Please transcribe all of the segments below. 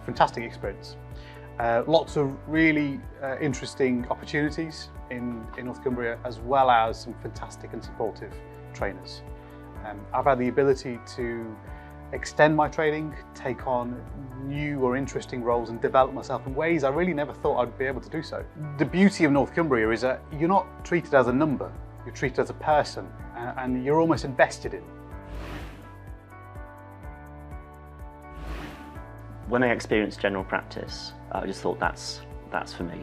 fantastic experience. Lots of really interesting opportunities in North Cumbria, as well as some fantastic and supportive trainers. I've had the ability to extend my training, take on new or interesting roles and develop myself in ways I really never thought I'd be able to do so. The beauty of North Cumbria is that you're not treated as a number, you're treated as a person, and you're almost invested in. When I experienced general practice, I just thought that's for me.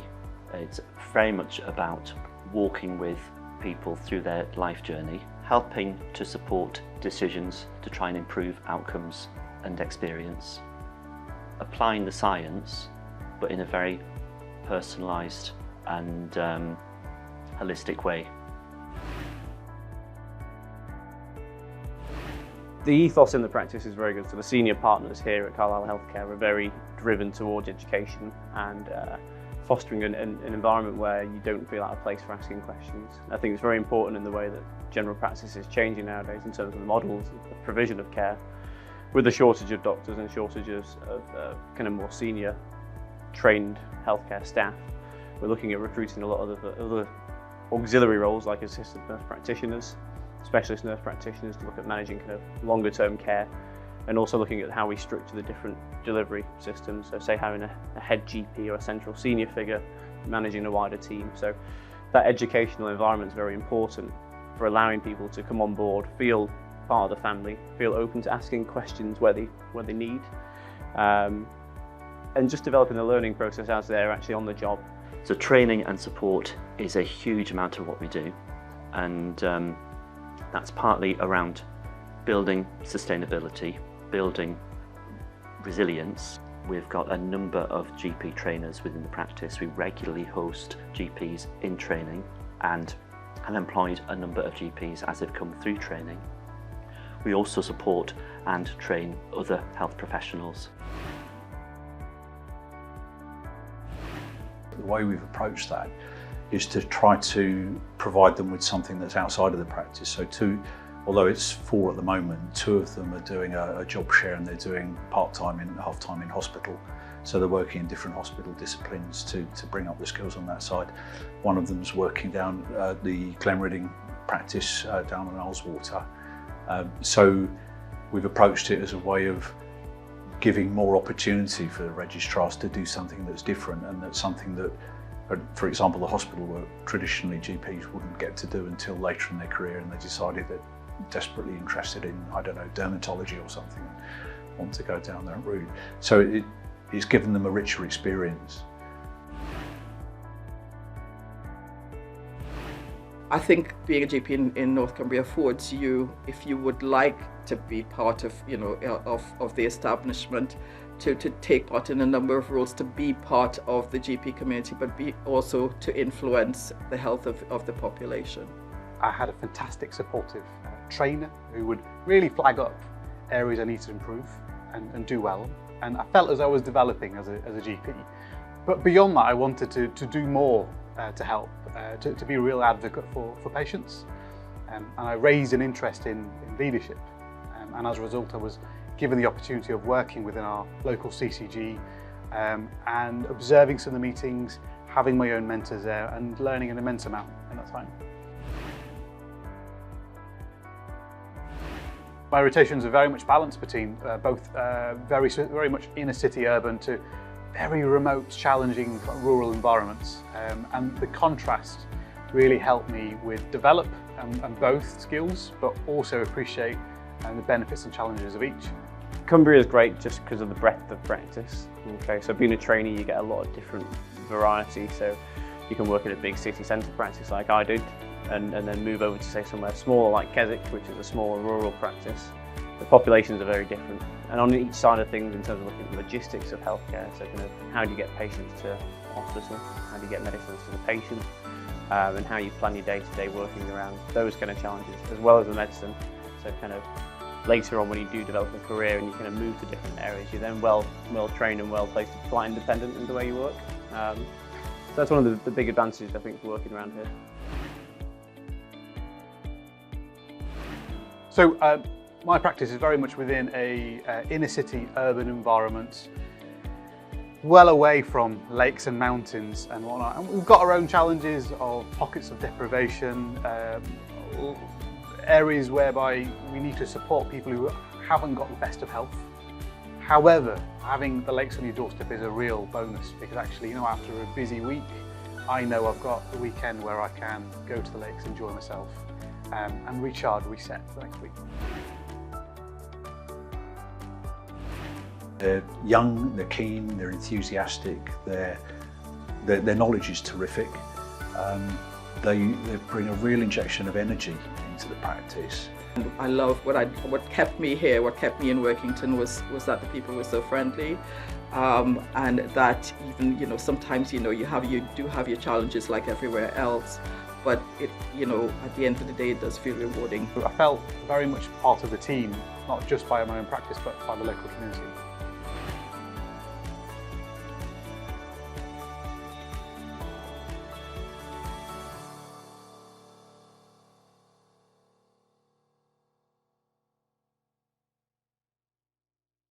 It's very much about walking with people through their life journey, helping to support decisions to try and improve outcomes and experience, applying the science, but in a very personalised and holistic way. The ethos in the practice is very good. So the senior partners here at Carlisle Healthcare are very driven towards education and fostering an environment where you don't feel out of place for asking questions. I think it's very important in the way that general practice is changing nowadays in terms of the models of provision of care. With the shortage of doctors and shortages of kind of more senior trained healthcare staff, we're looking at recruiting a lot of other auxiliary roles like assistant nurse practitioners, specialist nurse practitioners, to look at managing kind of longer term care, and also looking at how we structure the different delivery systems. So say having a head GP or a central senior figure managing a wider team. So that educational environment is very important for allowing people to come on board, feel part of the family, feel open to asking questions where they need, and just developing the learning process as they're actually on the job. So training and support is a huge amount of what we do, and that's partly around building sustainability, building resilience. We've got a number of GP trainers within the practice. We regularly host GPs in training and have employed a number of GPs as they've come through training. We also support and train other health professionals. The way we've approached that is to try to provide them with something that's outside of the practice. So although it's 4 at the moment, 2 of them are doing a job share, and they're doing part-time and half-time in hospital. So they're working in different hospital disciplines to bring up the skills on that side. One of them's working down the Glenridding practice down in Ullswater. So we've approached it as a way of giving more opportunity for the registrars to do something that's different, and that's something that, for example, the hospital work traditionally GPs wouldn't get to do until later in their career, and they decided they're desperately interested in, I don't know, dermatology or something, and want to go down that route. So it's given them a richer experience. I think being a GP in North Cumbria affords you, if you would like to be part of, of the establishment, to take part in a number of roles, to be part of the GP community, but also to influence the health of the population. I had a fantastic supportive trainer who would really flag up areas I need to improve and do well, and I felt as I was developing as a GP. But beyond that, I wanted to do more to help, to be a real advocate for patients, and I raised an interest in leadership, and as a result I was given the opportunity of working within our local CCG and observing some of the meetings, having my own mentors there, and learning an immense amount in that time. My rotations are very much balanced between both very much inner city urban to very remote, challenging rural environments, and the contrast really helped me with develop and both skills, but also appreciate the benefits and challenges of each. Cumbria is great just because of the breadth of practice. Okay, so being a trainee, you get a lot of different variety. So you can work in a big city centre practice like I did, and then move over to say somewhere smaller like Keswick, which is a smaller rural practice. The populations are very different, and on each side of things in terms of looking at the logistics of healthcare, so kind of how do you get patients to hospital, how do you get medicines to the patient, and how you plan your day-to-day working around those kind of challenges, as well as the medicine. So kind of later on when you do develop a career and you kind of move to different areas, you're then well trained and well placed to be quite independent in the way you work. So that's one of the big advantages, I think, for working around here. So my practice is very much within a inner city urban environment. well away from lakes and mountains and whatnot. And we've got our own challenges of pockets of deprivation, areas whereby we need to support people who haven't got the best of health. However, having the lakes on your doorstep is a real bonus, because actually, you know, after a busy week, I know I've got the weekend where I can go to the lakes, enjoy myself, and recharge, reset for the next week. They're young, they're keen, they're enthusiastic, their knowledge is terrific. They bring a real injection of energy into the practice. I love what kept me here, what kept me in Workington was that the people were so friendly, and that even, you know, sometimes, you know, you do have your challenges like everywhere else, but it, you know, at the end of the day, it does feel rewarding. I felt very much part of the team, not just by my own practice, but by the local community.